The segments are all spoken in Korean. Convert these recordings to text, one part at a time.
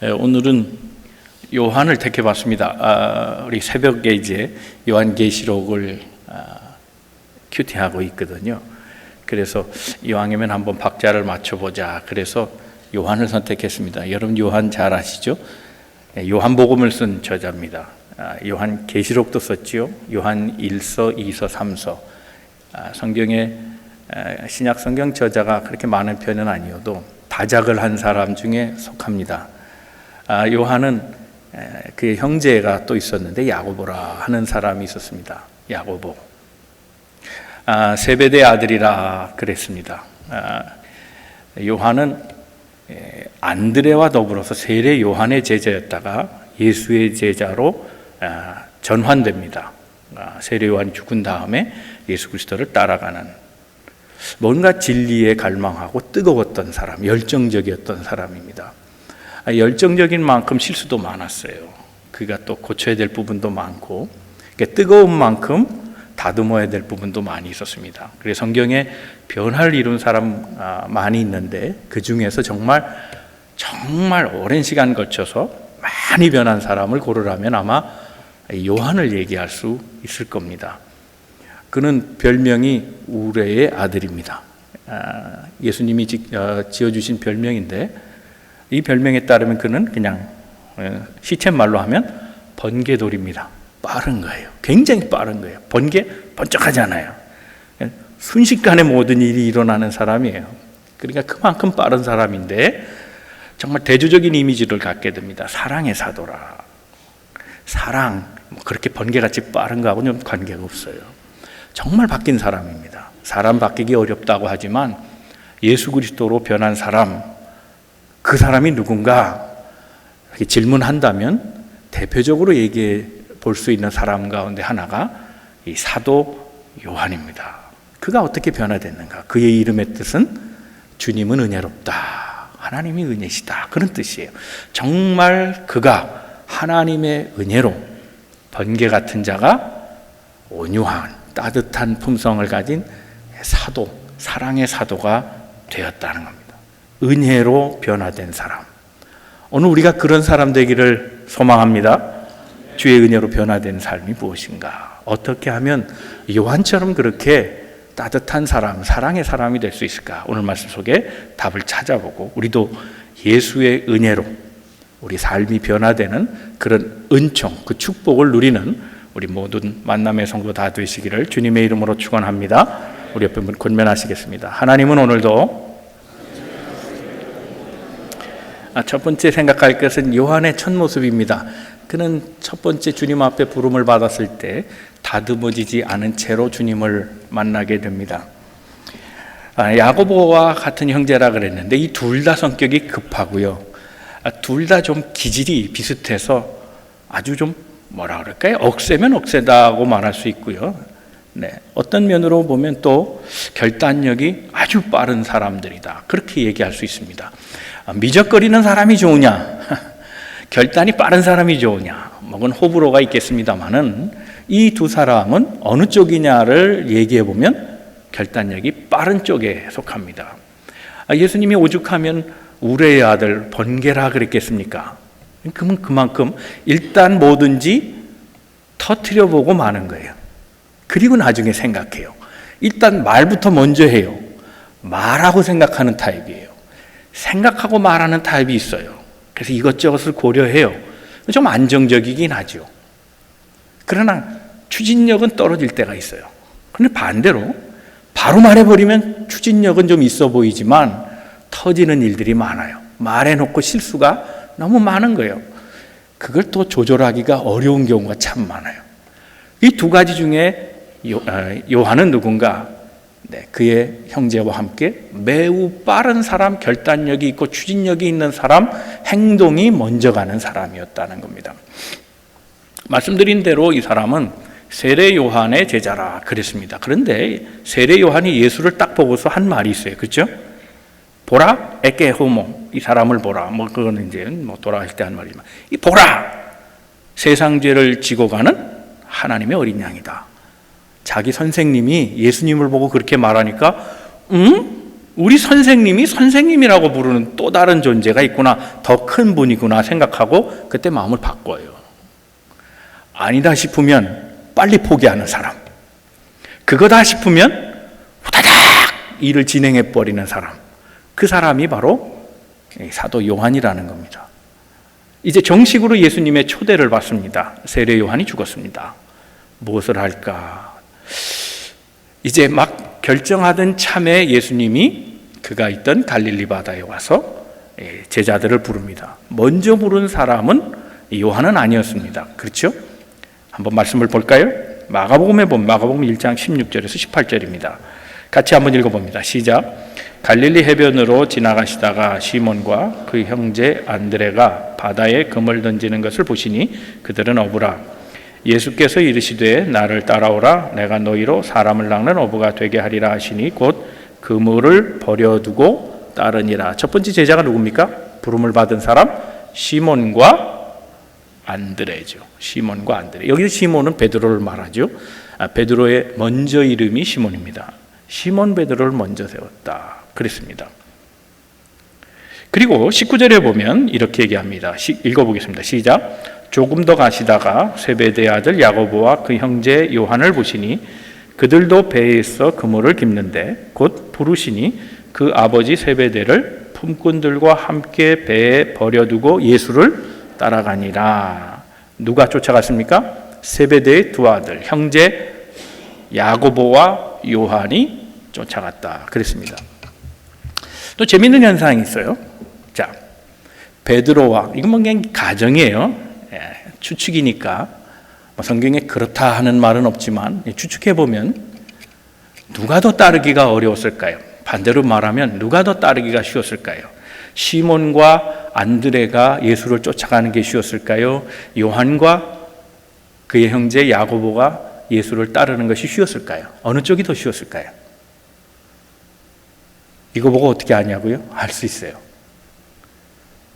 오늘은 요한을 택해봤습니다. 우리 새벽에 이제 요한계시록을 큐티하고 있거든요. 그래서 이왕이면 한번 박자를 맞춰보자. 그래서 요한을 선택했습니다. 여러분 요한 잘 아시죠? 요한복음을 쓴 저자입니다. 요한계시록도 썼지요. 요한 1서, 2서, 3서. 성경에 신약 성경 저자가 그렇게 많은 편은 아니어도 다작을 한 사람 중에 속합니다. 요한은 그의 형제가 또 있었는데 야고보라 하는 사람이 있었습니다. 야고보. 세베대 아들이라 그랬습니다. 요한은 안드레와 더불어서 세례 요한의 제자였다가 예수의 제자로 전환됩니다. 세례 요한이 죽은 다음에 예수 그리스도를 따라가는, 뭔가 진리에 갈망하고 뜨거웠던 사람, 열정적이었던 사람입니다. 열정적인 만큼 실수도 많았어요. 그가 또 고쳐야 될 부분도 많고, 뜨거운 만큼 다듬어야 될 부분도 많이 있었습니다. 그래서 성경에 변화를 이룬 사람 많이 있는데 그 중에서 정말 오랜 시간 거쳐서 많이 변한 사람을 고르라면 아마 요한을 얘기할 수 있을 겁니다. 그는 별명이 우레의 아들입니다. 예수님이 지어주신 별명인데 이 별명에 따르면 그는 그냥 시쳇말로 하면 번개돌입니다. 빠른 거예요. 굉장히 빠른 거예요. 번개 번쩍하잖아요. 순식간에 모든 일이 일어나는 사람이에요. 그러니까 그만큼 빠른 사람인데 정말 대조적인 이미지를 갖게 됩니다. 사랑의 사도라. 사랑, 그렇게 번개같이 빠른 거하고는 관계가 없어요. 정말 바뀐 사람입니다. 사람 바뀌기 어렵다고 하지만 예수 그리스도로 변한 사람, 그 사람이 누군가 이렇게 질문한다면 대표적으로 얘기해 볼 수 있는 사람 가운데 하나가 이 사도 요한입니다. 그가 어떻게 변화됐는가? 그의 이름의 뜻은 주님은 은혜롭다, 하나님이 은혜시다, 그런 뜻이에요. 정말 그가 하나님의 은혜로 번개 같은 자가 온유한 따뜻한 품성을 가진 사도, 사랑의 사도가 되었다는 겁니다. 은혜로 변화된 사람. 오늘 우리가 그런 사람 되기를 소망합니다. 주의 은혜로 변화된 삶이 무엇인가? 어떻게 하면 요한처럼 그렇게 따뜻한 사람, 사랑의 사람이 될 수 있을까? 오늘 말씀 속에 답을 찾아보고 우리도 예수의 은혜로 우리 삶이 변화되는 그런 은총, 그 축복을 누리는 우리 모든 만남의 성도 다 되시기를 주님의 이름으로 축원합니다. 우리 옆에 분 권면하시겠습니다. 하나님은 오늘도 첫 번째 생각할 것은 요한의 첫 모습입니다. 그는 첫 번째 주님 앞에 부름을 받았을 때 다듬어지지 않은 채로 주님을 만나게 됩니다. 야고보와 같은 형제라 그랬는데 이 둘 다 성격이 급하고요. 둘 다 좀 기질이 비슷해서 아주 좀 뭐라 그럴까요? 억세면 억세다고 말할 수 있고요. 어떤 면으로 보면 또 결단력이 아주 빠른 사람들이다, 그렇게 얘기할 수 있습니다. 미적거리는 사람이 좋으냐, 결단이 빠른 사람이 좋으냐, 그건 호불호가 있겠습니다만은 이 두 사람은 어느 쪽이냐를 얘기해 보면 결단력이 빠른 쪽에 속합니다. 예수님이 오죽하면 우레의 아들 번개라 그랬겠습니까? 그러면 그만큼 일단 뭐든지 터뜨려 보고 마는 거예요. 그리고 나중에 생각해요. 일단 말부터 먼저 해요. 말하고 생각하는 타입이에요. 생각하고 말하는 타입이 있어요. 그래서 이것저것을 고려해요. 좀 안정적이긴 하죠. 그러나 추진력은 떨어질 때가 있어요. 그런데 반대로 바로 말해버리면 추진력은 좀 있어 보이지만 터지는 일들이 많아요. 말해놓고 실수가 너무 많은 거예요. 그걸 또 조절하기가 어려운 경우가 참 많아요. 이 두 가지 중에 요한은 누군가? 그의 형제와 함께 매우 빠른 사람, 결단력이 있고 추진력이 있는 사람, 행동이 먼저 가는 사람이었다는 겁니다. 말씀드린 대로 이 사람은 세례 요한의 제자라 그랬습니다. 그런데 세례 요한이 예수를 딱 보고서 한 말이 있어요. 그렇죠? 보라, 에게 호모, 이 사람을 보라. 그거는 이제 돌아갈 때 한 말이지만, 이 보라, 세상 죄를 지고 가는 하나님의 어린 양이다. 자기 선생님이 예수님을 보고 그렇게 말하니까, 우리 선생님이 선생님이라고 부르는 또 다른 존재가 있구나, 더 큰 분이구나 생각하고 그때 마음을 바꿔요. 아니다 싶으면 빨리 포기하는 사람, 그거다 싶으면 후다닥 일을 진행해 버리는 사람, 그 사람이 바로 사도 요한이라는 겁니다. 이제 정식으로 예수님의 초대를 받습니다. 세례 요한이 죽었습니다. 무엇을 할까? 이제 막 결정하던 참에 예수님이 그가 있던 갈릴리 바다에 와서 제자들을 부릅니다. 먼저 부른 사람은 요한은 아니었습니다. 그렇죠? 한번 말씀을 볼까요? 마가복음에 보면 마가복음 1장 16절에서 18절입니다. 같이 한번 읽어봅니다. 시작. 갈릴리 해변으로 지나가시다가 시몬과 그 형제 안드레가 바다에 그물 던지는 것을 보시니 그들은 어부라. 예수께서 이르시되 나를 따라오라. 내가 너희로 사람을 낚는 어부가 되게 하리라 하시니 곧 그물을 버려두고 따르니라. 첫 번째 제자가 누굽니까? 부름을 받은 사람 시몬과 안드레죠. 시몬과 안드레. 여기서 시몬은 베드로를 말하죠. 베드로의 먼저 이름이 시몬입니다. 시몬 베드로를 먼저 세웠다 그랬습니다. 그리고 19절에 보면 이렇게 얘기합니다. 읽어보겠습니다. 시작. 조금 더 가시다가 세베대의 아들 야고보와 그 형제 요한을 보시니 그들도 배에 있어 그물을 깁는데 곧 부르시니 그 아버지 세베대를 품꾼들과 함께 배에 버려두고 예수를 따라가니라. 누가 쫓아갔습니까? 세베대의 두 아들 형제 야고보와 요한이 쫓아갔다 그랬습니다. 또 재미있는 현상이 있어요. 자, 베드로와, 이건 뭐 그냥 가정이에요. 추측이니까 성경에 그렇다 하는 말은 없지만 추측해 보면 누가 더 따르기가 어려웠을까요? 반대로 말하면 누가 더 따르기가 쉬웠을까요? 시몬과 안드레가 예수를 쫓아가는 게 쉬웠을까요? 요한과 그의 형제 야고보가 예수를 따르는 것이 쉬웠을까요? 어느 쪽이 더 쉬웠을까요? 이거 보고 어떻게 아냐고요? 알 수 있어요.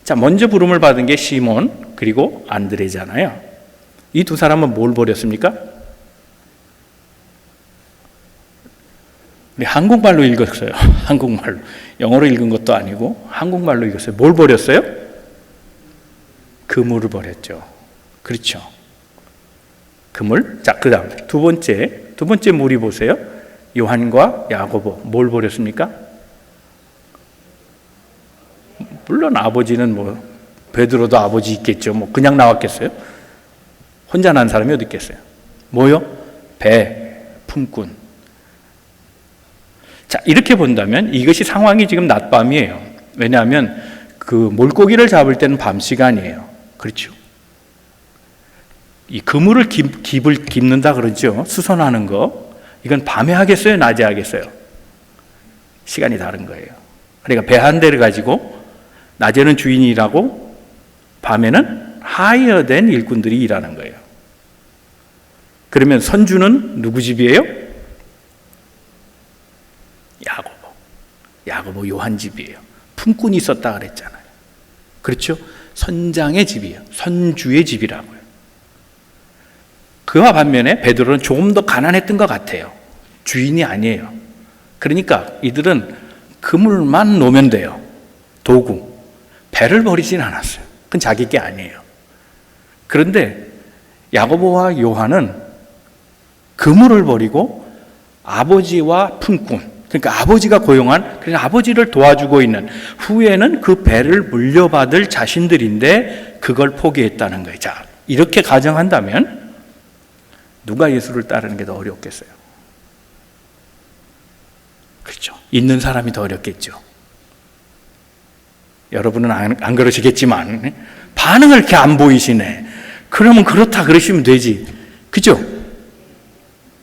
자, 먼저 부름을 받은 게 시몬 그리고 안드레잖아요. 이 두 사람은 뭘 버렸습니까? 한국말로 읽었어요. 한국말로. 영어로 읽은 것도 아니고 한국말로 읽었어요. 뭘 버렸어요? 그물을 버렸죠. 그렇죠. 그물. 자, 그 다음 두 번째 무리 보세요. 요한과 야고보 뭘 버렸습니까? 물론 아버지는 뭐 베드로도 아버지 있겠죠. 뭐 그냥 나왔겠어요? 혼자 난 사람이 어디 있겠어요? 뭐요? 배, 품꾼. 자, 이렇게 본다면 이것이 상황이 지금 낮밤이에요. 왜냐하면 그 물고기를 잡을 때는 밤 시간이에요. 그렇죠? 이 그물을 깁는다 그러죠. 수선하는 거. 이건 밤에 하겠어요? 낮에 하겠어요? 시간이 다른 거예요. 그러니까 배 한 대를 가지고 낮에는 주인이 일하고 밤에는 하이어된 일꾼들이 일하는 거예요. 그러면 선주는 누구 집이에요? 야고보 요한 집이에요. 품꾼이 있었다 그랬잖아요. 그렇죠? 선장의 집이에요. 선주의 집이라고요. 그와 반면에 베드로는 조금 더 가난했던 것 같아요. 주인이 아니에요. 그러니까 이들은 그물만 놓으면 돼요. 도구. 배를 버리진 않았어요. 그건 자기 게 아니에요. 그런데 야고보와 요한은 그물을 버리고 아버지와 품꾼, 그러니까 아버지가 고용한, 그래서 아버지를 도와주고 있는, 후에는 그 배를 물려받을 자신들인데 그걸 포기했다는 거예요. 자, 이렇게 가정한다면 누가 예수를 따르는 게 더 어렵겠어요? 그렇죠. 있는 사람이 더 어렵겠죠. 여러분은 안 그러시겠지만 반응을 이렇게 안 보이시네. 그러면 그렇다 그러시면 되지. 그죠?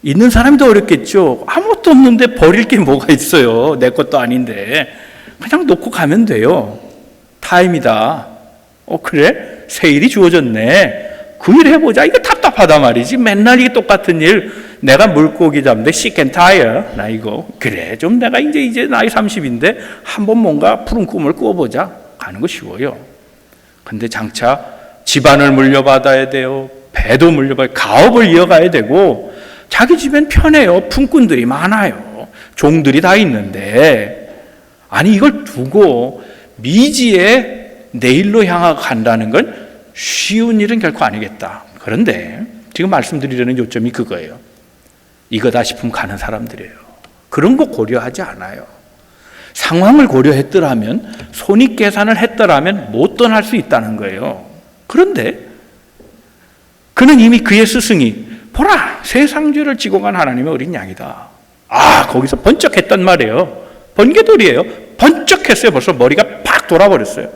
있는 사람이 더 어렵겠죠. 아무것도 없는데 버릴 게 뭐가 있어요. 내 것도 아닌데 그냥 놓고 가면 돼요. 타임이다. 그래? 새 일이 주어졌네. 그 일 해보자. 이거 답답하단 말이지. 맨날 이게 똑같은 일. 내가 물고기 잡는데 sick and tired. 나 이거 그래 좀 내가 이제 나이 30인데 한번 뭔가 푸른 꿈을 꾸어보자. 가는 거 쉬워요. 근데 장차 집안을 물려받아야 돼요. 배도 물려받아야, 가업을 이어가야 되고, 자기 집엔 편해요. 품꾼들이 많아요. 종들이 다 있는데 아니 이걸 두고 미지의 내일로 향하고 간다는 건 쉬운 일은 결코 아니겠다. 그런데 지금 말씀드리려는 요점이 그거예요. 이거다 싶으면 가는 사람들이에요. 그런 거 고려하지 않아요. 상황을 고려했더라면, 손익계산을 했더라면 못 떠날 수 있다는 거예요. 그런데 그는 이미 그의 스승이 보라 세상죄를 지고 간 하나님의 어린 양이다. 거기서 번쩍했단 말이에요. 번개돌이에요. 번쩍했어요. 벌써 머리가 팍 돌아버렸어요.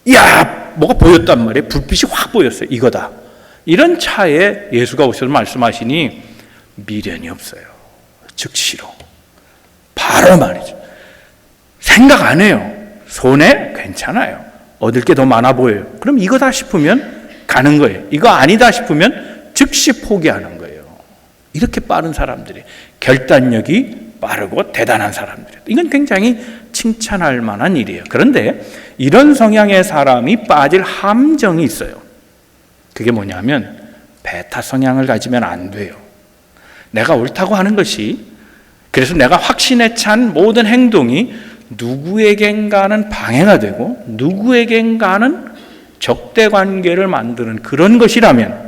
이야, 뭐가 보였단 말이에요. 불빛이 확 보였어요. 이거다. 이런 차에 예수가 오셔서 말씀하시니 미련이 없어요. 즉시로. 바로 말이죠. 생각 안 해요. 손해? 괜찮아요. 얻을 게 더 많아 보여요. 그럼 이거다 싶으면 가는 거예요. 이거 아니다 싶으면 즉시 포기하는 거예요. 이렇게 빠른 사람들이, 결단력이 빠르고 대단한 사람들이에요. 이건 굉장히 칭찬할 만한 일이에요. 그런데 이런 성향의 사람이 빠질 함정이 있어요. 그게 뭐냐면 베타 성향을 가지면 안 돼요. 내가 옳다고 하는 것이, 그래서 내가 확신에 찬 모든 행동이 누구에겐가는 방해가 되고 누구에겐가는 적대 관계를 만드는 그런 것이라면,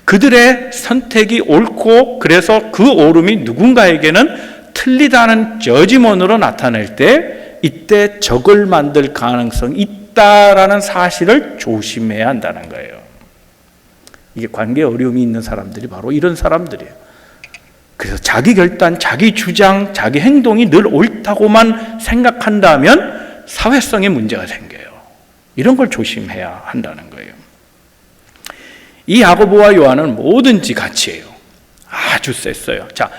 그들의 선택이 옳고 그래서 그 옳음이 누군가에게는 틀리다는 저지먼으로 나타낼 때, 이때 적을 만들 가능성이 있다라는 사실을 조심해야 한다는 거예요. 이게 관계에 어려움이 있는 사람들이 바로 이런 사람들이에요. 그래서 자기 결단, 자기 주장, 자기 행동이 늘 옳다고만 생각한다면 사회성에 문제가 생겨요. 이런 걸 조심해야 한다는 거예요. 이 야고보와 요한은 뭐든지 같이 해요. 아주 셌어요. 자,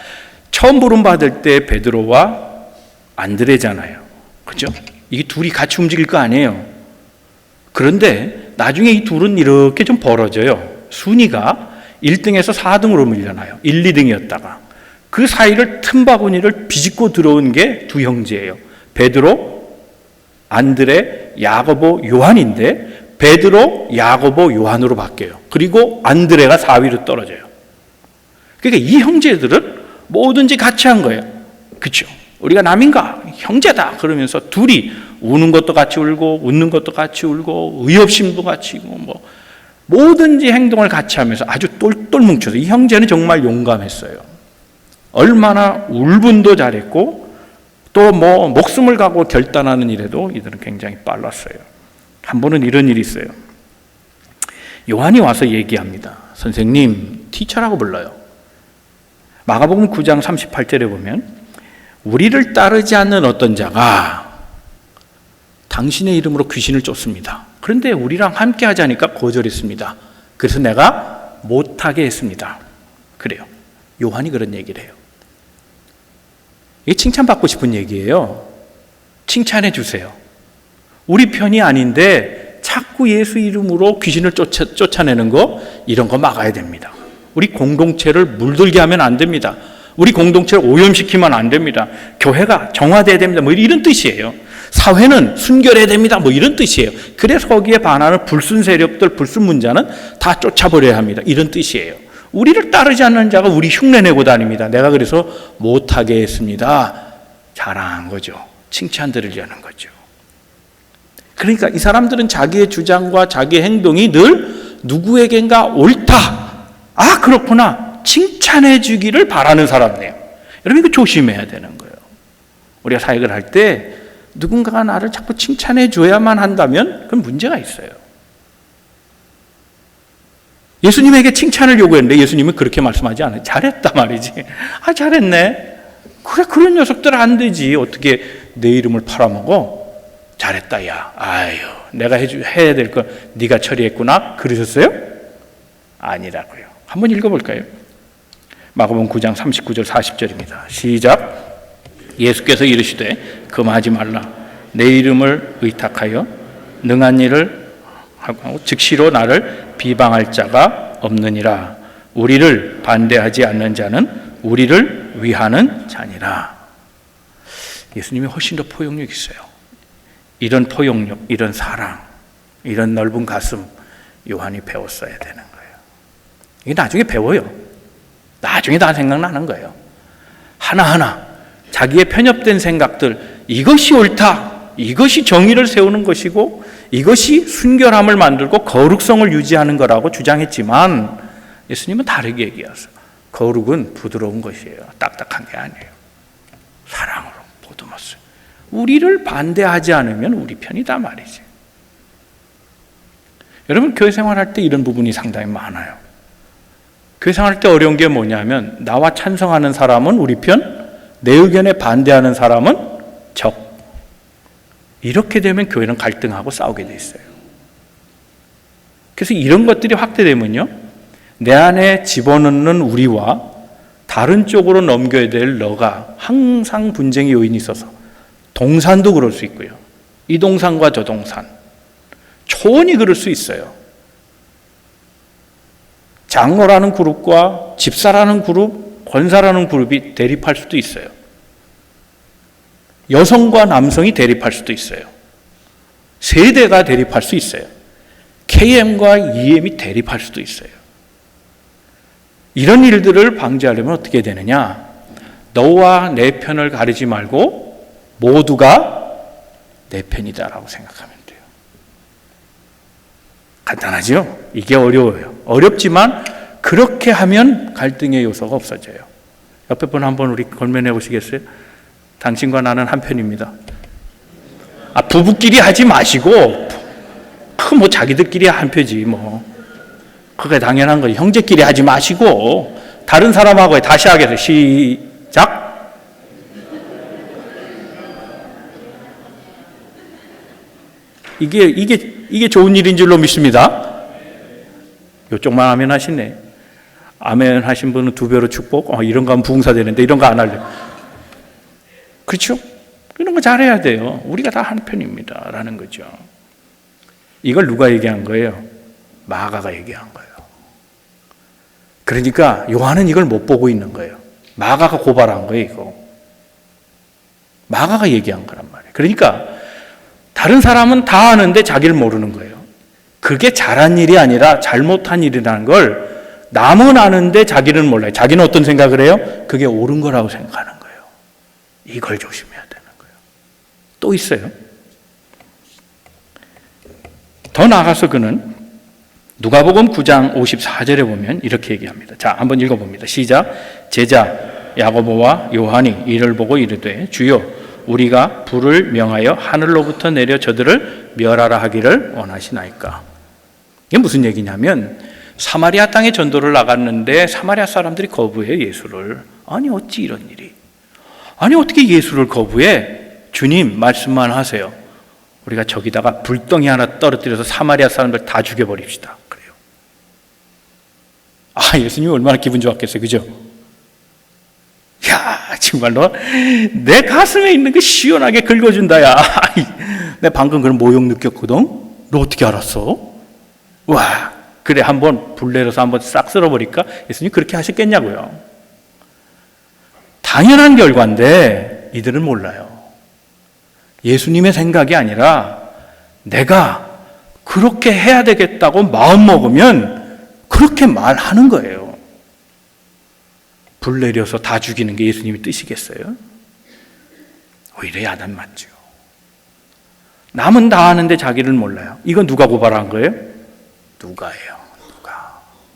처음 부름받을 때 베드로와 안드레잖아요. 그죠? 이 둘이 같이 움직일 거 아니에요. 그런데 나중에 이 둘은 이렇게 좀 벌어져요. 순위가 1등에서 4등으로 밀려나요. 1, 2등이었다가. 그 사이를 틈바구니를 비집고 들어온 게 두 형제예요. 베드로, 안드레, 야고보, 요한인데 베드로, 야고보, 요한으로 바뀌어요. 그리고 안드레가 4위로 떨어져요. 그러니까 이 형제들은 뭐든지 같이 한 거예요. 그렇죠? 우리가 남인가? 형제다. 그러면서 둘이 우는 것도 같이 울고 웃는 것도 같이 울고 의협심도 같이 있고 뭐든지 행동을 같이 하면서 아주 똘똘 뭉쳐서, 이 형제는 정말 용감했어요. 얼마나 울분도 잘했고 또 목숨을 갖고 결단하는 일에도 이들은 굉장히 빨랐어요. 한 번은 이런 일이 있어요. 요한이 와서 얘기합니다. 선생님, 티처라고 불러요. 마가복음 9장 38절에 보면 우리를 따르지 않는 어떤 자가 당신의 이름으로 귀신을 쫓습니다. 그런데 우리랑 함께 하자니까 거절했습니다. 그래서 내가 못하게 했습니다. 그래요. 요한이 그런 얘기를 해요. 이게 칭찬받고 싶은 얘기예요. 칭찬해 주세요. 우리 편이 아닌데 자꾸 예수 이름으로 귀신을 쫓아내는 거, 이런 거 막아야 됩니다. 우리 공동체를 물들게 하면 안 됩니다. 우리 공동체를 오염시키면 안 됩니다. 교회가 정화돼야 됩니다. 이런 뜻이에요. 사회는 순결해야 됩니다. 이런 뜻이에요. 그래서 거기에 반하는 불순 세력들, 불순 문자는 다 쫓아버려야 합니다. 이런 뜻이에요. 우리를 따르지 않는 자가 우리 흉내내고 다닙니다. 내가 그래서 못하게 했습니다. 자랑한 거죠. 칭찬 드리려는 거죠. 그러니까 이 사람들은 자기의 주장과 자기의 행동이 늘 누구에겐가 옳다. 그렇구나. 칭찬해 주기를 바라는 사람이에요. 여러분, 이거 조심해야 되는 거예요. 우리가 사역을 할 때 누군가가 나를 자꾸 칭찬해 줘야만 한다면 그건 문제가 있어요. 예수님에게 칭찬을 요구했는데 예수님은 그렇게 말씀하지 않아요. 잘했다 말이지. 잘했네. 그래, 그런 녀석들 안 되지. 어떻게 내 이름을 팔아먹어? 잘했다, 야. 내가 해야 될 거 네가 처리했구나. 그러셨어요? 아니라고요. 한번 읽어볼까요? 마가복음 9장 39절 40절입니다. 시작. 예수께서 이르시되 금하지 말라. 내 이름을 의탁하여 능한 일을 하고 즉시로 나를 비방할 자가 없느니라. 우리를 반대하지 않는 자는 우리를 위하는 자니라. 예수님이 훨씬 더 포용력 있어요. 이런 포용력, 이런 사랑, 이런 넓은 가슴 요한이 배웠어야 되는 거예요. 이게 나중에 배워요. 나중에 다 생각나는 거예요. 하나하나 자기의 편협된 생각들, 이것이 옳다, 이것이 정의를 세우는 것이고 이것이 순결함을 만들고 거룩성을 유지하는 거라고 주장했지만 예수님은 다르게 얘기하세요. 거룩은 부드러운 것이에요. 딱딱한 게 아니에요. 사랑으로 보듬었어요. 우리를 반대하지 않으면 우리 편이다 말이지. 여러분, 교회 생활할 때 이런 부분이 상당히 많아요. 교회 생활할 때 어려운 게 뭐냐면 나와 찬성하는 사람은 우리 편, 내 의견에 반대하는 사람은 적. 이렇게 되면 교회는 갈등하고 싸우게 돼 있어요. 그래서 이런 것들이 확대되면요, 내 안에 집어넣는 우리와 다른 쪽으로 넘겨야 될 너가 항상 분쟁의 요인이 있어서 동산도 그럴 수 있고요. 이 동산과 저 동산, 초원이 그럴 수 있어요. 장로라는 그룹과 집사라는 그룹, 권사라는 그룹이 대립할 수도 있어요. 여성과 남성이 대립할 수도 있어요. 세대가 대립할 수 있어요. KM과 EM이 대립할 수도 있어요. 이런 일들을 방지하려면 어떻게 되느냐? 너와 내 편을 가리지 말고 모두가 내 편이다라고 생각하면 돼요. 간단하죠? 이게 어려워요. 어렵지만 그렇게 하면 갈등의 요소가 없어져요. 옆에 분 한번 우리 건면해 보시겠어요? 당신과 나는 한 편입니다. 부부끼리 하지 마시고 뭐 자기들끼리 한 편이지 뭐. 그게 당연한 거지. 형제끼리 하지 마시고 다른 사람하고 다시 하겠어요. 시작. 이게 좋은 일인 줄로 믿습니다. 요쪽만 아멘 하시네. 아멘 하신 분은 2배로 축복. 이런 거 하면 부흥사 되는데 이런 거 안 할래요. 그렇죠? 이런 거 잘해야 돼요. 우리가 다 한 편입니다. 라는 거죠. 이걸 누가 얘기한 거예요? 마가가 얘기한 거예요. 그러니까 요한은 이걸 못 보고 있는 거예요. 마가가 고발한 거예요, 이거. 마가가 얘기한 거란 말이에요. 그러니까 다른 사람은 다 아는데 자기를 모르는 거예요. 그게 잘한 일이 아니라 잘못한 일이라는 걸 남은 아는데 자기는 몰라요. 자기는 어떤 생각을 해요? 그게 옳은 거라고 생각하는 거예요. 이걸 조심해야 되는 거예요. 또 있어요. 더 나아가서 그는 누가복음 9장 54절에 보면 이렇게 얘기합니다. 자, 한번 읽어봅니다. 시작. 제자 야고보와 요한이 이를 보고 이르되 주여 우리가 불을 명하여 하늘로부터 내려 저들을 멸하라 하기를 원하시나이까. 이게 무슨 얘기냐면 사마리아 땅에 전도를 나갔는데 사마리아 사람들이 거부해요, 예수를. 아니 어찌 이런 일이. 아니 어떻게 예수를 거부해? 주님 말씀만 하세요. 우리가 저기다가 불덩이 하나 떨어뜨려서 사마리아 사람들 다 죽여버립시다. 그래요. 예수님이 얼마나 기분 좋았겠어요. 그죠? 야, 정말로 내 가슴에 있는 거 시원하게 긁어준다. 야, 내가 방금 그런 모욕 느꼈거든. 너 어떻게 알았어? 와, 그래 한번 불 내려서 한번 싹 쓸어버릴까? 예수님 그렇게 하셨겠냐고요. 당연한 결과인데 이들은 몰라요. 예수님의 생각이 아니라 내가 그렇게 해야 되겠다고 마음먹으면 그렇게 말하는 거예요. 불 내려서 다 죽이는 게 예수님의 뜻이겠어요? 오히려 야단 맞죠. 남은 다 아는데 자기를 몰라요. 이건 누가 고발한 거예요? 누가예요.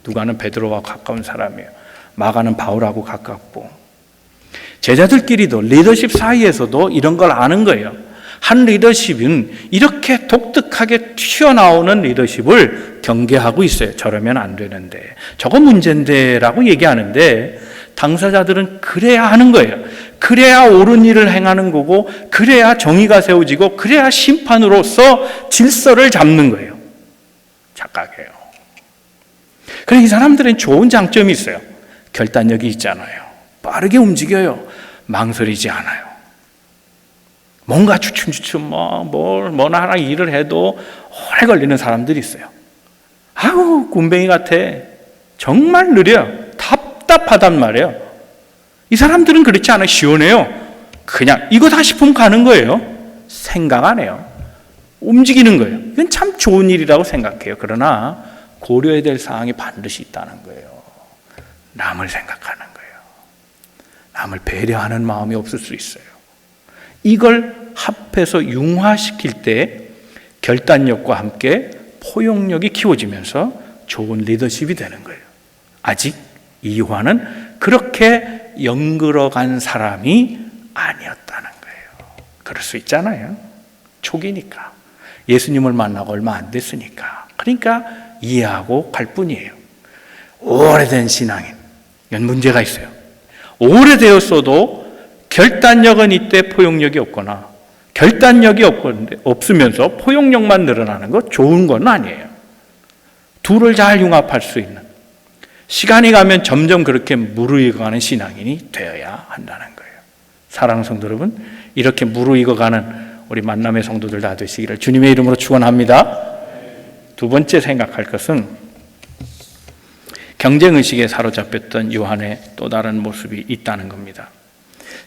누가는 베드로와 가까운 사람이에요. 마가는 바울하고 가깝고. 제자들끼리도 리더십 사이에서도 이런 걸 아는 거예요. 한 리더십은 이렇게 독특하게 튀어나오는 리더십을 경계하고 있어요. 저러면 안 되는데, 저거 문제인데 라고 얘기하는데 당사자들은 그래야 하는 거예요. 그래야 옳은 일을 행하는 거고, 그래야 정의가 세워지고, 그래야 심판으로서 질서를 잡는 거예요. 착각해요. 그래서 이 사람들은 좋은 장점이 있어요. 결단력이 있잖아요. 빠르게 움직여요. 망설이지 않아요. 뭔가 주춤주춤 뭐나 하나 일을 해도 오래 걸리는 사람들이 있어요. 아우 굼벵이 같아. 정말 느려. 답답하단 말이에요. 이 사람들은 그렇지 않아요. 시원해요. 그냥 이거다 싶으면 가는 거예요. 생각 안 해요. 움직이는 거예요. 이건 참 좋은 일이라고 생각해요. 그러나 고려해야 될 사항이 반드시 있다는 거예요. 남을 생각하는 거예요. 남을 배려하는 마음이 없을 수 있어요. 이걸 합해서 융화시킬 때 결단력과 함께 포용력이 키워지면서 좋은 리더십이 되는 거예요. 아직 이 요한은 그렇게 연그러간 사람이 아니었다는 거예요. 그럴 수 있잖아요. 초기니까. 예수님을 만나고 얼마 안 됐으니까. 그러니까 이해하고 갈 뿐이에요. 오래된 신앙인, 이건 문제가 있어요. 오래되었어도 결단력은 이때 포용력이 없거나 결단력이 없으면서 포용력만 늘어나는 거 좋은 건 아니에요. 둘을 잘 융합할 수 있는, 시간이 가면 점점 그렇게 무르익어가는 신앙인이 되어야 한다는 거예요. 사랑하는 성도 여러분, 이렇게 무르익어가는 우리 만남의 성도들 다 되시기를 주님의 이름으로 축원합니다. 두 번째 생각할 것은 경쟁의식에 사로잡혔던 요한의 또 다른 모습이 있다는 겁니다.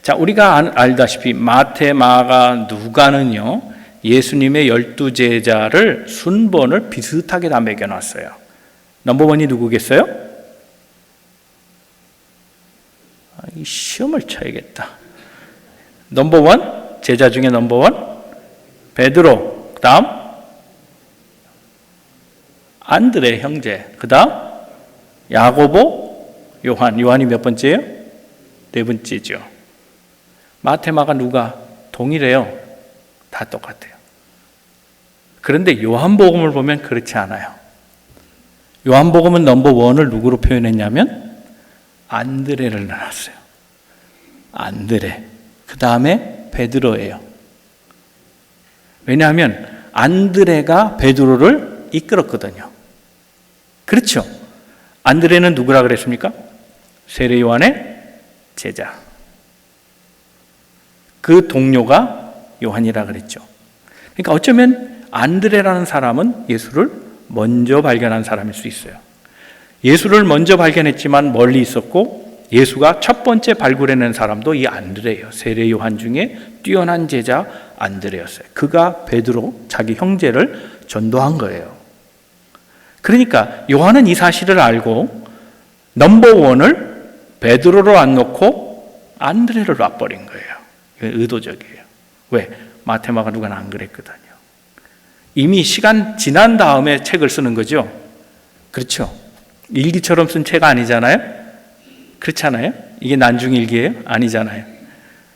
자, 우리가 알다시피 마태, 마가, 누가는요, 예수님의 12제자를 순번을 비슷하게 다 매겨놨어요. 넘버원이 누구겠어요? 이 시험을 쳐야겠다. 넘버원, 제자 중에 넘버원, 베드로, 그 다음 안드레 형제, 그 다음 야고보, 요한. 요한이 몇 번째예요? 네 번째죠. 마태, 마가, 누가 동일해요. 다 똑같아요. 그런데 요한복음을 보면 그렇지 않아요. 요한복음은 넘버원을 누구로 표현했냐면 안드레를 넣었어요. 안드레. 그 다음에 베드로예요. 왜냐하면 안드레가 베드로를 이끌었거든요. 그렇죠? 안드레는 누구라 그랬습니까? 세례 요한의 제자. 그 동료가 요한이라 그랬죠. 그러니까 어쩌면 안드레라는 사람은 예수를 먼저 발견한 사람일 수 있어요. 예수를 먼저 발견했지만 멀리 있었고 예수가 첫 번째 발굴해낸 사람도 이 안드레예요. 세례 요한 중에 뛰어난 제자 안드레였어요. 그가 베드로, 자기 형제를 전도한 거예요. 그러니까 요한은 이 사실을 알고 넘버원을 베드로로 안 놓고 안드레를 놔버린 거예요. 이건 의도적이에요. 왜? 마태, 마가, 누가는 안 그랬거든요. 이미 시간 지난 다음에 책을 쓰는 거죠. 그렇죠? 일기처럼 쓴 책 아니잖아요? 그렇잖아요? 이게 난중일기예요? 아니잖아요.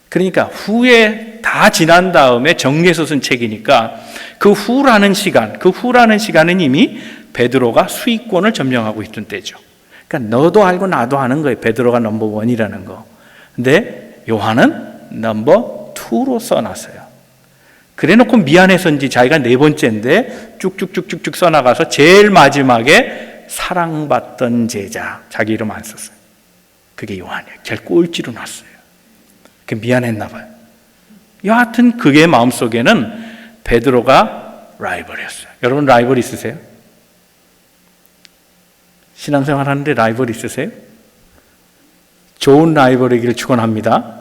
그러니까 후에 다 지난 다음에 정리해서 쓴 책이니까 그 후라는 시간은 이미 베드로가 수익권을 점령하고 있던 때죠. 그러니까 너도 알고 나도 아는 거예요. 베드로가 넘버원이라는 거. 근데 요한은 넘버 2로 써놨어요. 그래놓고 미안해서인지 자기가 네 번째인데 쭉쭉쭉쭉쭉 써나가서 제일 마지막에 사랑받던 제자, 자기 이름 안 썼어요. 그게 요한이에요. 걔를 꼴찌로 놨어요. 그 미안했나 봐요. 여하튼 그의 마음속에는 베드로가 라이벌이었어요. 여러분 라이벌 있으세요? 신앙생활 하는데 라이벌 있으세요? 좋은 라이벌이기를 축원합니다.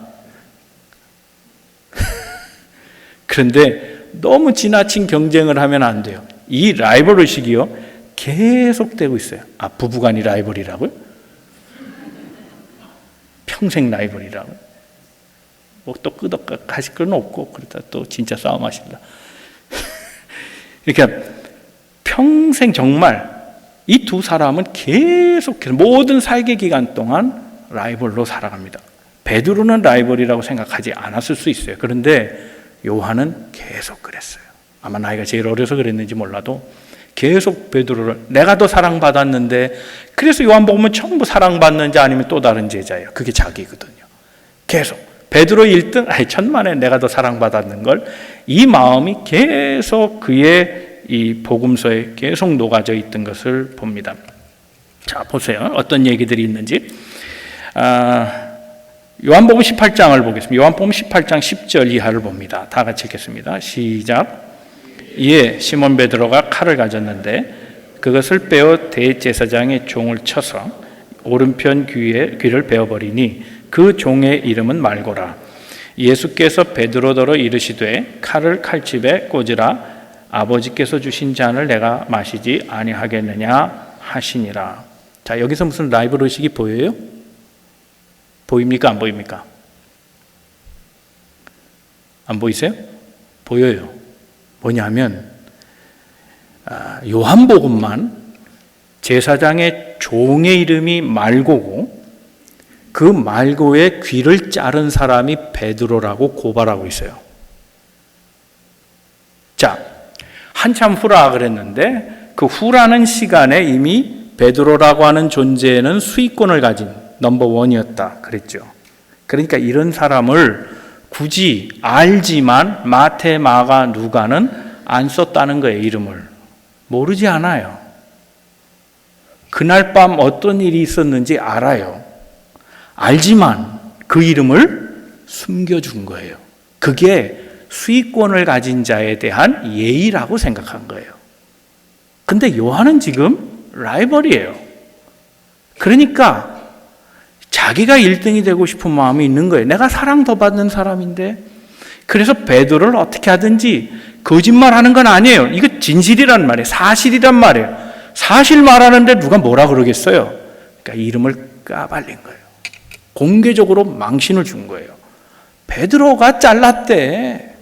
그런데 너무 지나친 경쟁을 하면 안 돼요. 이 라이벌 의식이요 계속되고 있어요. 아, 부부간이 라이벌이라고요? 평생 라이벌이라고요? 뭐 또 끄덕하실 건 없고 그러다 또 진짜 싸움하실라. 그러니까 평생 정말 이 두 사람은 계속해서 모든 살게 기간 동안 라이벌로 살아갑니다. 베드로는 라이벌이라고 생각하지 않았을 수 있어요. 그런데 요한은 계속 그랬어요. 아마 나이가 제일 어려서 그랬는지 몰라도 계속 베드로를 내가 더 사랑받았는데, 그래서 요한복음은 전부 사랑받는지 아니면 또 다른 제자예요. 그게 자기거든요. 계속 베드로 1등, 천만에 내가 더 사랑받았는 걸, 이 마음이 계속 그의 이 복음서에 계속 녹아져 있던 것을 봅니다. 자, 보세요. 어떤 얘기들이 있는지. 요한복음 18장을 보겠습니다. 요한복음 18장 10절 이하를 봅니다. 다 같이 읽겠습니다. 시작. 이에 시몬 베드로가 칼을 가졌는데 그것을 빼어 대제사장의 종을 쳐서 오른편 귀를 베어버리니 그 종의 이름은 말고라. 예수께서 베드로더러 이르시되 칼을 칼집에 꽂으라. 아버지께서 주신 잔을 내가 마시지 아니하겠느냐 하시니라. 자, 여기서 무슨 라이벌 의식이 보여요? 보입니까? 안 보입니까? 안 보이세요? 보여요. 뭐냐면 요한복음만 제사장의 종의 이름이 말고고 그 말고의 귀를 자른 사람이 베드로라고 고발하고 있어요. 자, 한참 후라 그랬는데 그 후라는 시간에 이미 베드로라고 하는 존재는 수익권을 가진 넘버원이었다 그랬죠. 그러니까 이런 사람을 굳이 알지만 마태, 마가, 누가는 안 썼다는 거예요. 이름을 모르지 않아요. 그날 밤 어떤 일이 있었는지 알아요. 알지만 그 이름을 숨겨준 거예요. 그게 수익권을 가진 자에 대한 예의라고 생각한 거예요. 근데 요한은 지금 라이벌이에요. 그러니까 자기가 1등이 되고 싶은 마음이 있는 거예요. 내가 사랑 더 받는 사람인데. 그래서 베드로를 어떻게 하든지 거짓말하는 건 아니에요. 이거 진실이란 말이에요. 사실이란 말이에요. 사실 말하는데 누가 뭐라 그러겠어요? 그러니까 이름을 까발린 거예요. 공개적으로 망신을 준 거예요. 베드로가 잘랐대.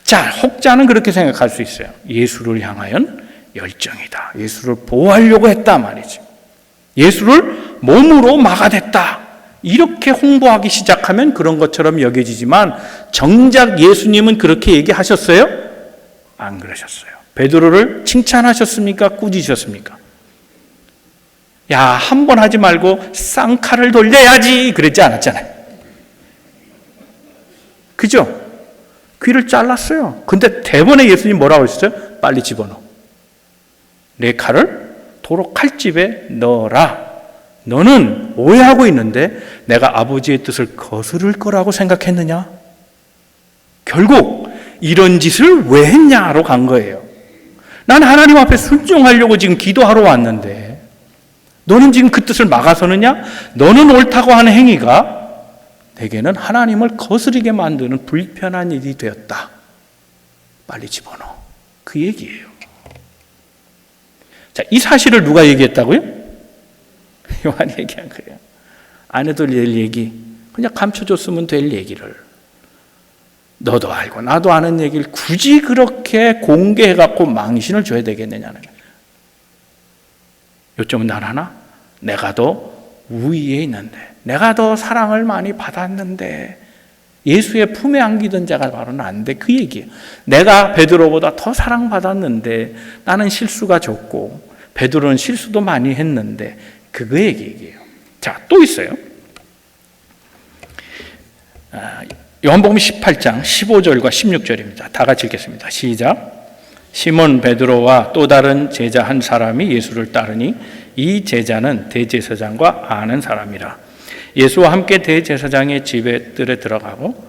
자, 혹자는 그렇게 생각할 수 있어요. 예수를 향하여는 열정이다. 예수를 보호하려고 했다 말이죠. 예수를 몸으로 막아댔다. 이렇게 홍보하기 시작하면 그런 것처럼 여겨지지만 정작 예수님은 그렇게 얘기하셨어요? 안 그러셨어요. 베드로를 칭찬하셨습니까? 꾸짖으셨습니까? 야, 한 번 하지 말고 쌍칼을 돌려야지 그랬지 않았잖아요. 그죠? 귀를 잘랐어요. 근데 대번에 예수님 뭐라고 했어요? 빨리 집어넣어. 내 칼을 도로 칼집에 넣어라. 너는 오해하고 있는데 내가 아버지의 뜻을 거스를 거라고 생각했느냐? 결국 이런 짓을 왜 했냐로 간 거예요. 난 하나님 앞에 순종하려고 지금 기도하러 왔는데 너는 지금 그 뜻을 막아서느냐? 너는 옳다고 하는 행위가 내게는 하나님을 거스르게 만드는 불편한 일이 되었다. 빨리 집어넣어. 그 얘기예요. 자, 이 사실을 누가 얘기했다고요? 요한이 얘기한 거예요. 안 해도 될 얘기, 그냥 감춰줬으면 될 얘기를 너도 알고 나도 아는 얘기를 굳이 그렇게 공개해갖고 망신을 줘야 되겠느냐는 거예요. 요점은 난 하나? 내가 더 우위에 있는데, 내가 더 사랑을 많이 받았는데 예수의 품에 안기던 자가 바로 난데 그 얘기예요. 내가 베드로보다 더 사랑받았는데 나는 실수가 적고 베드로는 실수도 많이 했는데 그거 얘기예요. 자, 또 있어요. 요한복음 18장 15절과 16절입니다. 다 같이 읽겠습니다. 시작. 시몬 베드로와 또 다른 제자 한 사람이 예수를 따르니 이 제자는 대제사장과 아는 사람이라. 예수와 함께 대제사장의 집에 뜰에 들어가고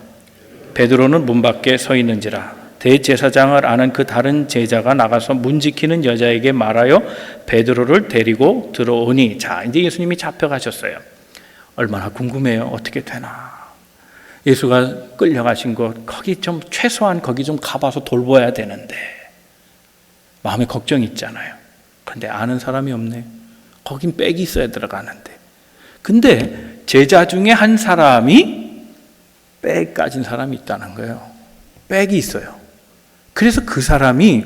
베드로는 문 밖에 서 있는지라. 대제사장을 아는 그 다른 제자가 나가서 문 지키는 여자에게 말하여 베드로를 데리고 들어오니, 자, 이제 예수님이 잡혀가셨어요. 얼마나 궁금해요. 어떻게 되나. 예수가 끌려가신 곳, 거기 좀 최소한 거기 좀 가봐서 돌봐야 되는데 마음에 걱정이 있잖아요. 근데 아는 사람이 없네. 거긴 빽이 있어야 들어가는데. 근데 제자 중에 한 사람이 빽 가진 사람이 있다는 거예요. 빽이 있어요. 그래서 그 사람이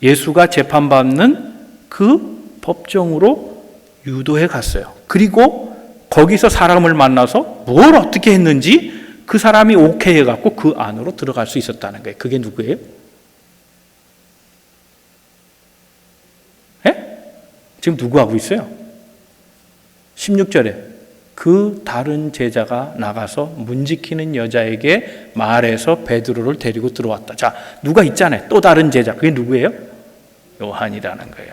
예수가 재판받는 그 법정으로 유도해 갔어요. 그리고 거기서 사람을 만나서 뭘 어떻게 했는지 그 사람이 오케이 해갖고 그 안으로 들어갈 수 있었다는 거예요. 그게 누구예요? 예? 지금 누구 하고 있어요? 16절에 그 다른 제자가 나가서 문 지키는 여자에게 말해서 베드로를 데리고 들어왔다. 자, 누가 있잖아요. 또 다른 제자. 그게 누구예요? 요한이라는 거예요.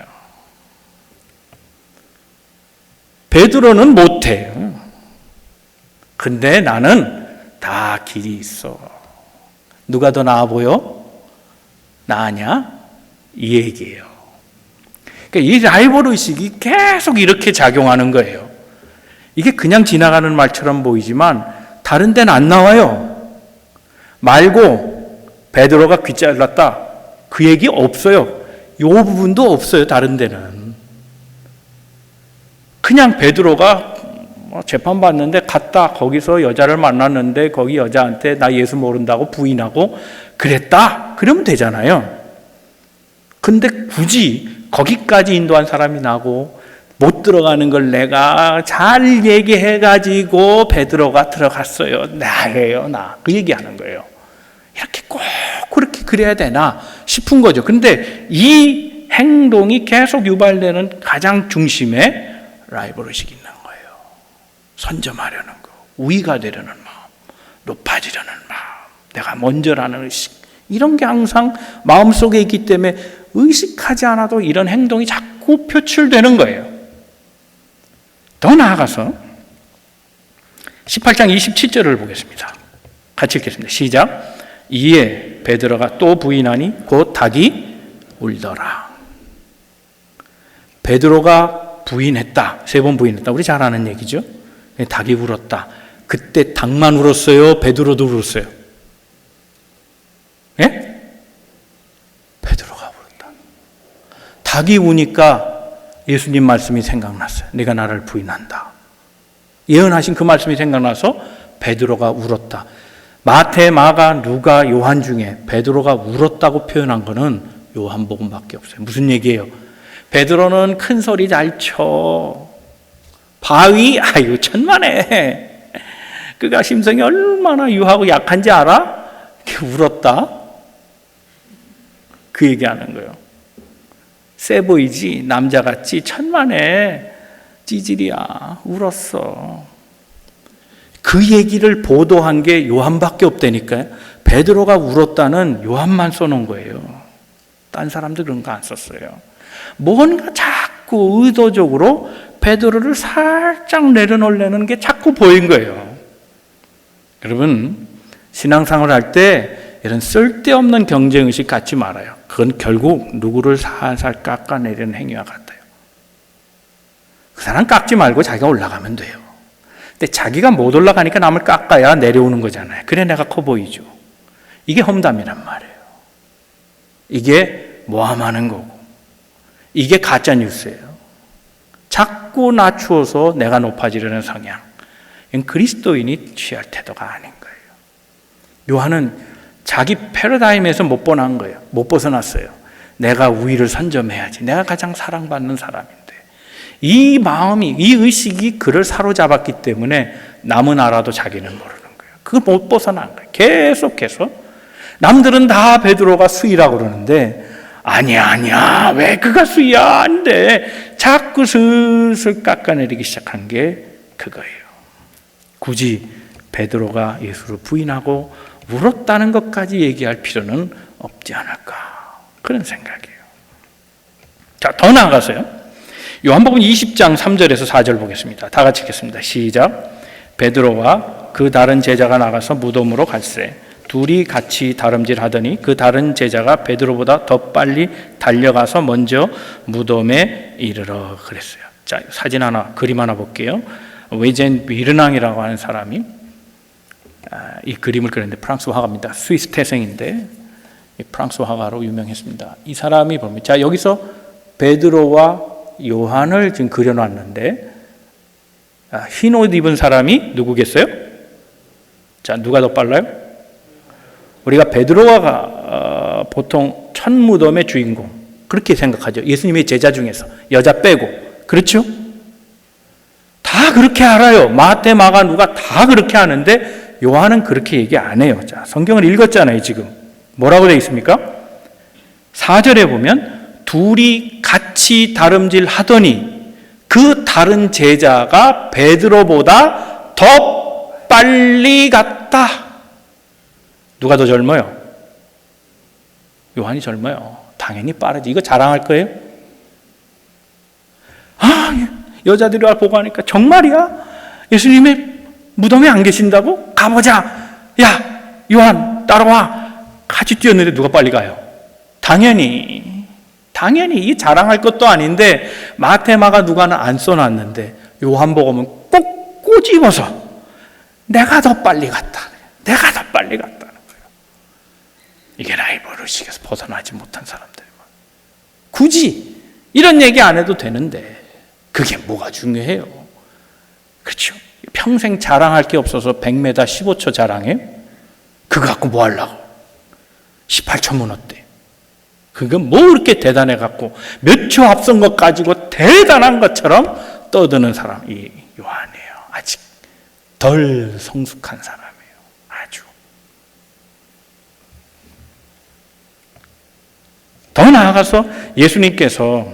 베드로는 못해. 근데 나는 다 길이 있어. 누가 더 나아 보여? 나냐? 이 얘기예요. 그러니까 이 라이벌 의식이 계속 이렇게 작용하는 거예요. 이게 그냥 지나가는 말처럼 보이지만 다른 데는 안 나와요. 말고 베드로가 귀 잘랐다. 그 얘기 없어요. 이 부분도 없어요. 다른 데는. 그냥 베드로가 재판받는데 갔다 거기서 여자를 만났는데 거기 여자한테 나 예수 모른다고 부인하고 그랬다 그러면 되잖아요. 근데 굳이 거기까지 인도한 사람이 나고 못 들어가는 걸 내가 잘 얘기해가지고 베드로가 들어갔어요. 나예요, 나. 그 얘기하는 거예요. 이렇게 꼭 그렇게 그래야 되나 싶은 거죠. 근데 이 행동이 계속 유발되는 가장 중심에 라이벌의식이 있는 거예요. 선점하려는 거, 우위가 되려는 마음, 높아지려는 마음, 내가 먼저라는 의식, 이런 게 항상 마음속에 있기 때문에 의식하지 않아도 이런 행동이 자꾸 표출되는 거예요. 더 나아가서 18장 27절을 보겠습니다. 같이 읽겠습니다. 시작. 이에 베드로가 또 부인하니 곧 닭이 울더라. 베드로가 부인했다. 3번 부인했다. 우리 잘 아는 얘기죠. 닭이 울었다. 그때 닭만 울었어요? 베드로도 울었어요? 예? 베드로가 울었다. 닭이 우니까 예수님 말씀이 생각났어요. 네가 나를 부인한다. 예언하신 그 말씀이 생각나서 베드로가 울었다. 마태, 마가, 누가, 요한 중에 베드로가 울었다고 표현한 거는 요한복음밖에 없어요. 무슨 얘기예요? 베드로는 큰 소리 잘 쳐. 바위, 아유 천만에. 그가 심성이 얼마나 유하고 약한지 알아? 이렇게 울었다. 그 얘기하는 거예요. 세 보이지, 남자같이 천만에 찌질이야, 울었어. 그 얘기를 보도한 게 요한밖에 없다니까요. 베드로가 울었다는 요한만 써놓은 거예요. 딴 사람들 그런 거 안 썼어요. 뭔가 자꾸 의도적으로 베드로를 살짝 내려놓으려는 게 자꾸 보인 거예요. 여러분, 신앙생활을 할 때 이런 쓸데없는 경쟁의식 갖지 말아요. 그건 결국 누구를 살살 깎아내리는 행위와 같아요. 그 사람 깎지 말고 자기가 올라가면 돼요. 근데 자기가 못 올라가니까 남을 깎아야 내려오는 거잖아요. 그래 내가 커 보이죠. 이게 험담이란 말이에요. 이게 모함하는 거고, 이게 가짜 뉴스예요. 자꾸 낮추어서 내가 높아지려는 성향. 이건 그리스도인이 취할 태도가 아닌 거예요. 요한은 자기 패러다임에서 못 벗어난 거예요. 못 벗어났어요. 내가 우위를 선점해야지. 내가 가장 사랑받는 사람인데. 이 마음이, 이 의식이 그를 사로잡았기 때문에 남은 알아도 자기는 모르는 거예요. 그걸 못 벗어난 거예요. 계속해서. 남들은 다 베드로가 수위라고 그러는데 아니야. 왜 그가 수위야? 안 돼. 자꾸 슬슬 깎아내리기 시작한 게 그거예요. 굳이 베드로가 예수를 부인하고 울었다는 것까지 얘기할 필요는 없지 않을까. 그런 생각이에요. 자, 더 나아가서요. 요한복음 20장 3절에서 4절 보겠습니다. 다 같이 읽겠습니다. 시작. 베드로와 그 다른 제자가 나가서 무덤으로 갈새 둘이 같이 다름질하더니 그 다른 제자가 베드로보다 더 빨리 달려가서 먼저 무덤에 이르러 그랬어요. 자, 사진 하나, 그림 하나 볼게요. 웨젠 위르낭이라고 하는 사람이 이 그림을 그렸는데 프랑스 화가입니다. 스위스 태생인데 프랑스 화가로 유명했습니다. 이 사람이 봅니다. 자, 여기서 베드로와 요한을 지금 그려놨는데 흰 옷 입은 사람이 누구겠어요? 자, 누가 더 빨라요? 우리가 베드로가 보통 첫 무덤의 주인공 그렇게 생각하죠. 예수님의 제자 중에서 여자 빼고. 그렇죠? 다 그렇게 알아요. 마태, 마가, 누가 다 그렇게 아는데 요한은 그렇게 얘기 안 해요. 자, 성경을 읽었잖아요, 지금. 뭐라고 되어 있습니까? 4절에 보면 둘이 같이 다름질 하더니 그 다른 제자가 베드로보다 더 빨리 갔다. 누가 더 젊어요? 요한이 젊어요. 당연히 빠르지. 이거 자랑할 거예요? 여자들이 보고 하니까 정말이야? 예수님의 무덤에 안 계신다고? 가보자. 야, 요한 따라와. 같이 뛰었는데 누가 빨리 가요? 당연히 이 자랑할 것도 아닌데 마테마가 누가는 안 써놨는데 요한복음은 꼭 꼬집어서 내가 더 빨리 갔다. 내가 더 빨리 갔다는 거예요. 이게 라이벌 의식에서 벗어나지 못한 사람들. 굳이 이런 얘기 안 해도 되는데 그게 뭐가 중요해요? 그렇죠? 평생 자랑할 게 없어서 100m 15초 자랑해요? 그거 갖고 뭐 하려고? 18,000문 어때? 그거 뭐 그렇게 대단해갖고 몇 초 앞선 것 가지고 대단한 것처럼 떠드는 사람이 요한이에요. 아직 덜 성숙한 사람이에요. 아주. 더 나아가서 예수님께서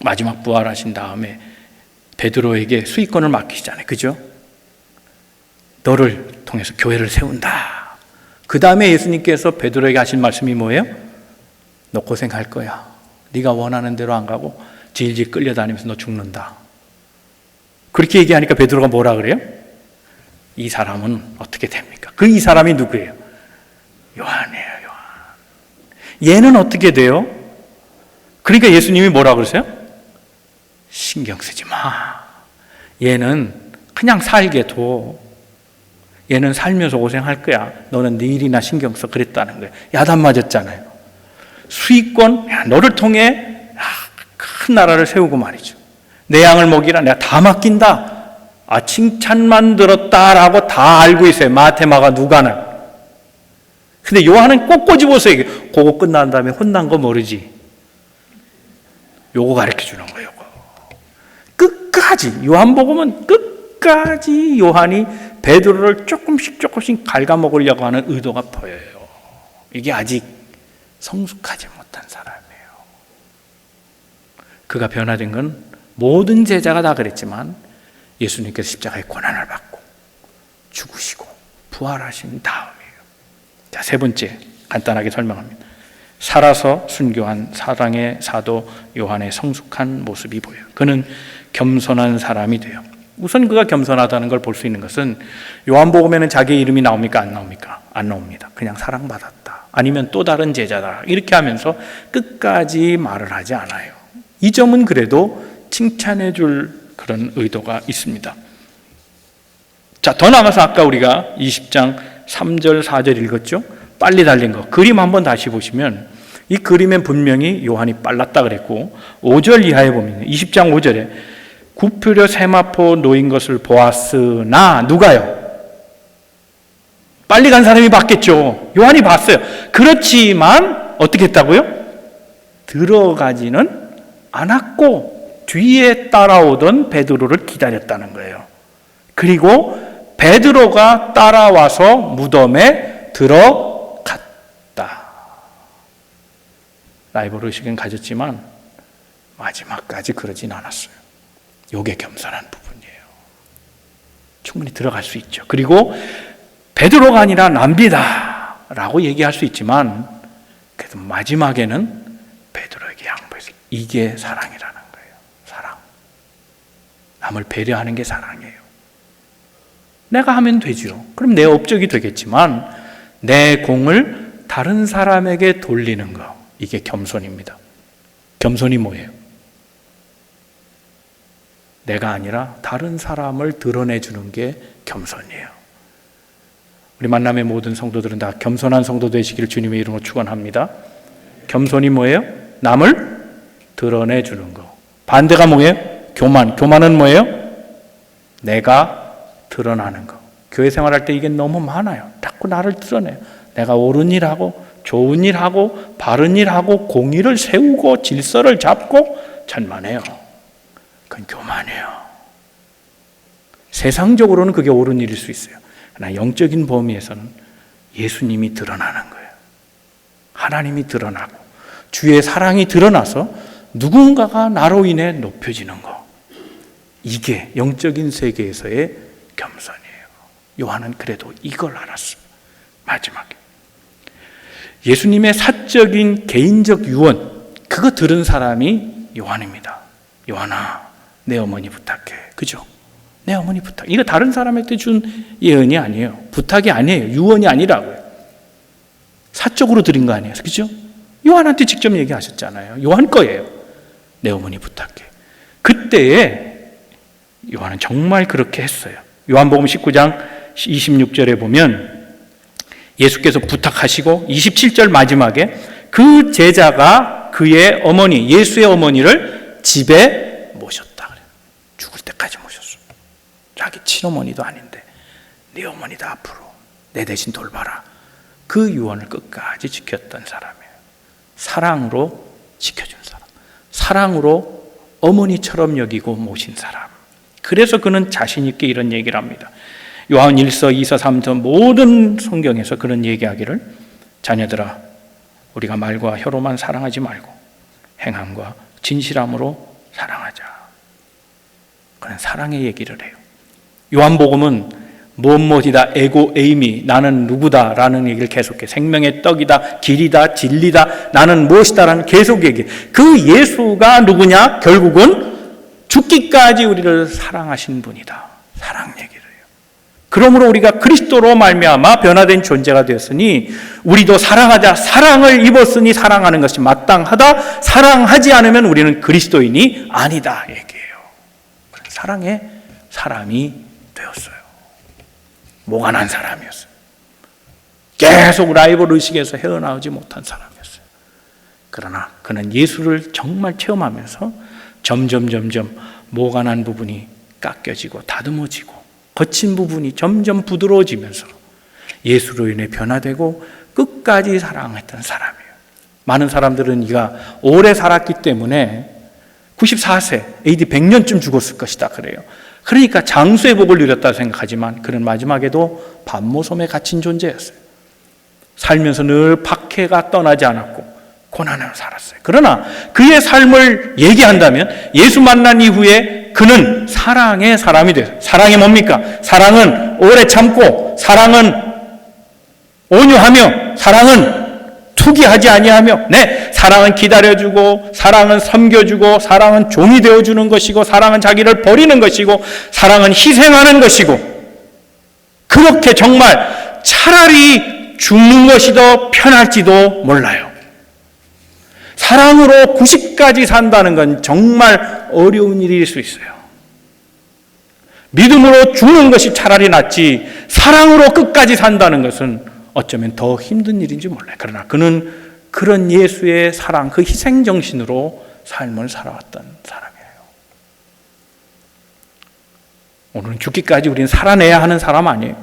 마지막 부활하신 다음에 베드로에게 수익권을 맡기시잖아요. 그죠? 너를 통해서 교회를 세운다. 그 다음에 예수님께서 베드로에게 하신 말씀이 뭐예요? 너 고생할 거야. 네가 원하는 대로 안 가고 질질 끌려다니면서 너 죽는다. 그렇게 얘기하니까 베드로가 뭐라 그래요? 이 사람은 어떻게 됩니까? 그 이 사람이 누구예요? 요한이에요. 요한. 얘는 어떻게 돼요? 그러니까 예수님이 뭐라 그러세요? 신경 쓰지 마. 얘는 그냥 살게 둬. 얘는 살면서 고생할 거야. 너는 네 일이나 신경 써. 그랬다는 거예요. 야단 맞았잖아요. 수익권, 너를 통해 큰 나라를 세우고 말이죠. 내 양을 먹이라. 내가 다 맡긴다. 칭찬만 들었다라고 다 알고 있어요. 마태, 마가, 누가는. 근데 요한은 꼭 꼬집어서 얘기해요. 그거 끝난 다음에 혼난 거 모르지. 요거 가르쳐 주는 거예요. 요거. 끝까지 요한복음은 끝까지 요한이 베드로를 조금씩 갉아먹으려고 하는 의도가 보여요. 이게 아직 성숙하지 못한 사람이에요. 그가 변화된 건 모든 제자가 다 그랬지만 예수님께서 십자가의 고난을 받고 죽으시고 부활하신 다음이에요. 자, 세 번째 간단하게 설명합니다. 살아서 순교한 사랑의 사도 요한의 성숙한 모습이 보여요. 그는 겸손한 사람이 돼요. 우선 그가 겸손하다는 걸 볼 수 있는 것은 요한복음에는 자기 이름이 나옵니까? 안 나옵니까? 안 나옵니다. 그냥 사랑받았다. 아니면 또 다른 제자다. 이렇게 하면서 끝까지 말을 하지 않아요. 이 점은 그래도 칭찬해 줄 그런 의도가 있습니다. 자, 더 나아가서 아까 우리가 20장 3절 4절 읽었죠? 빨리 달린 거. 그림 한번 다시 보시면 이 그림엔 분명히 요한이 빨랐다 그랬고 5절 이하에 보면 20장 5절에 구표려 세마포 놓인 것을 보았으나 누가요? 빨리 간 사람이 봤겠죠. 요한이 봤어요. 그렇지만 어떻게 했다고요? 들어가지는 않았고 뒤에 따라오던 베드로를 기다렸다는 거예요. 그리고 베드로가 따라와서 무덤에 들어갔다. 라이벌 의식은 가졌지만 마지막까지 그러진 않았어요. 요게 겸손한 부분이에요. 충분히 들어갈 수 있죠. 그리고 베드로가 아니라 남비다 라고 얘기할 수 있지만 그래도 마지막에는 베드로에게 양보해서 이게 사랑이라는 거예요. 사랑. 남을 배려하는 게 사랑이에요. 내가 하면 되죠. 그럼 내 업적이 되겠지만 내 공을 다른 사람에게 돌리는 거, 이게 겸손입니다. 겸손이 뭐예요? 내가 아니라 다른 사람을 드러내주는 게 겸손이에요. 우리 만남의 모든 성도들은 다 겸손한 성도 되시기를 주님의 이름으로 축원합니다. 겸손이 뭐예요? 남을 드러내주는 거. 반대가 뭐예요? 교만. 교만은 뭐예요? 내가 드러나는 거. 교회 생활할 때 이게 너무 많아요. 자꾸 나를 드러내요. 내가 옳은 일하고 좋은 일하고 바른 일하고 공의를 세우고 질서를 잡고 천만해요. 그건 교만이에요. 세상적으로는 그게 옳은 일일 수 있어요. 그러나 영적인 범위에서는 예수님이 드러나는 거예요. 하나님이 드러나고 주의 사랑이 드러나서 누군가가 나로 인해 높여지는 거. 이게 영적인 세계에서의 겸손이에요. 요한은 그래도 이걸 알았습니다. 마지막에 예수님의 사적인 개인적 유언, 그거 들은 사람이 요한입니다. 요한아, 내 어머니 부탁해. 그죠? 내 어머니 부탁. 이거 다른 사람한테 준 예언이 아니에요. 부탁이 아니에요. 유언이 아니라고요. 사적으로 드린 거 아니에요. 그죠? 요한한테 직접 얘기하셨잖아요. 요한 거예요. 내 어머니 부탁해. 그때에 요한은 정말 그렇게 했어요. 요한복음 19장 26절에 보면 예수께서 부탁하시고 27절 마지막에 그 제자가 그의 어머니, 예수의 어머니를 집에 모셨다. 죽을 때까지 모셨어요. 자기 친어머니도 아닌데 네 어머니다 앞으로 내 대신 돌봐라. 그 유언을 끝까지 지켰던 사람이에요. 사랑으로 지켜준 사람, 사랑으로 어머니처럼 여기고 모신 사람. 그래서 그는 자신 있게 이런 얘기를 합니다. 요한 1서, 2서, 3서 모든 성경에서 그런 얘기하기를, 자녀들아 우리가 말과 혀로만 사랑하지 말고 행함과 진실함으로 사랑하자. 그는 사랑의 얘기를 해요. 요한복음은 무엇이다, 에고 에이미, 나는 누구다 라는 얘기를 계속해. 생명의 떡이다, 길이다, 진리다, 나는 무엇이다라는 계속 얘기. 그 예수가 누구냐? 결국은 죽기까지 우리를 사랑하신 분이다. 사랑 얘기를 해요. 그러므로 우리가 그리스도로 말미암아 변화된 존재가 되었으니 우리도 사랑하자. 사랑을 입었으니 사랑하는 것이 마땅하다. 사랑하지 않으면 우리는 그리스도인이 아니다 얘기해요. 사랑의 사람이 되었어요. 뭐가 난 사람이었어요. 계속 라이벌 의식에서 헤어나오지 못한 사람이었어요. 그러나 그는 예수를 정말 체험하면서 점점 뭐가 난 부분이 깎여지고 다듬어지고 거친 부분이 점점 부드러워지면서 예수로 인해 변화되고 끝까지 사랑했던 사람이에요. 많은 사람들은 이가 오래 살았기 때문에 94세, AD 100년쯤 죽었을 것이다 그래요. 그러니까 장수의 복을 누렸다 생각하지만 그는 마지막에도 반모섬에 갇힌 존재였어요. 살면서 늘 박해가 떠나지 않았고 고난을 살았어요. 그러나 그의 삶을 얘기한다면 예수 만난 이후에 그는 사랑의 사람이 됐어요. 사랑이 뭡니까? 사랑은 오래 참고, 사랑은 온유하며, 사랑은 투기하지 아니하며, 사랑은 기다려주고, 사랑은 섬겨주고, 사랑은 종이 되어주는 것이고, 사랑은 자기를 버리는 것이고, 사랑은 희생하는 것이고, 그렇게 정말 차라리 죽는 것이 더 편할지도 몰라요. 사랑으로 90까지 산다는 건 정말 어려운 일일 수 있어요. 믿음으로 죽는 것이 차라리 낫지, 사랑으로 끝까지 산다는 것은 어쩌면 더 힘든 일인지 몰라요. 그러나 그는 그런 예수의 사랑, 그 희생정신으로 삶을 살아왔던 사람이에요. 오늘은 죽기까지 우리는 살아내야 하는 사람 아니에요.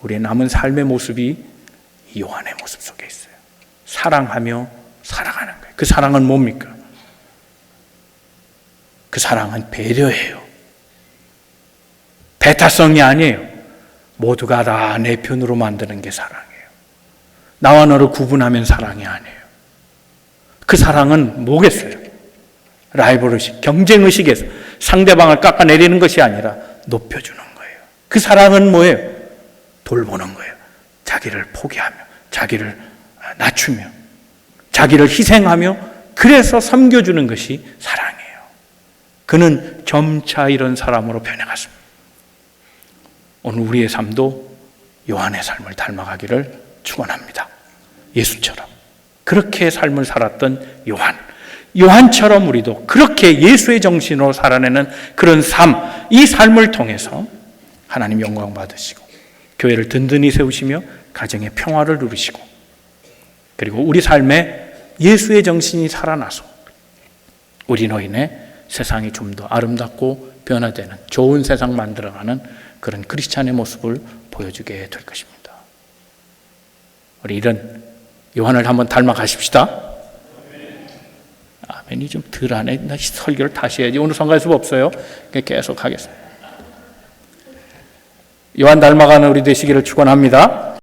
우리의 남은 삶의 모습이 요한의 모습 속에 있어요. 사랑하며 살아가는 거예요. 그 사랑은 뭡니까? 그 사랑은 배려예요. 배타성이 아니에요. 모두가 다 내 편으로 만드는 게 사랑이에요. 나와 너를 구분하면 사랑이 아니에요. 그 사랑은 뭐겠어요? 라이벌의식, 경쟁의식에서 상대방을 깎아내리는 것이 아니라 높여주는 거예요. 그 사랑은 뭐예요? 돌보는 거예요. 자기를 포기하며, 자기를 낮추며, 자기를 희생하며, 그래서 섬겨주는 것이 사랑이에요. 그는 점차 이런 사람으로 변해갔습니다. 오늘 우리의 삶도 요한의 삶을 닮아가기를 축원합니다. 예수처럼 그렇게 삶을 살았던 요한처럼 우리도 그렇게 예수의 정신으로 살아내는 그런 삶, 이 삶을 통해서 하나님 영광 받으시고 교회를 든든히 세우시며 가정의 평화를 누리시고, 그리고 우리 삶에 예수의 정신이 살아나서 우리로 인해 세상이 좀 더 아름답고 변화되는 좋은 세상 만들어가는 그런 크리스찬의 모습을 보여주게 될 것입니다. 우리 이런 요한을 한번 닮아 가십시다. 아멘이 좀 덜 하네. 나 설교를 다시 해야지. 오늘 성가할 수가 없어요. 계속 하겠습니다. 요한 닮아가는 우리 되시기를 축원합니다.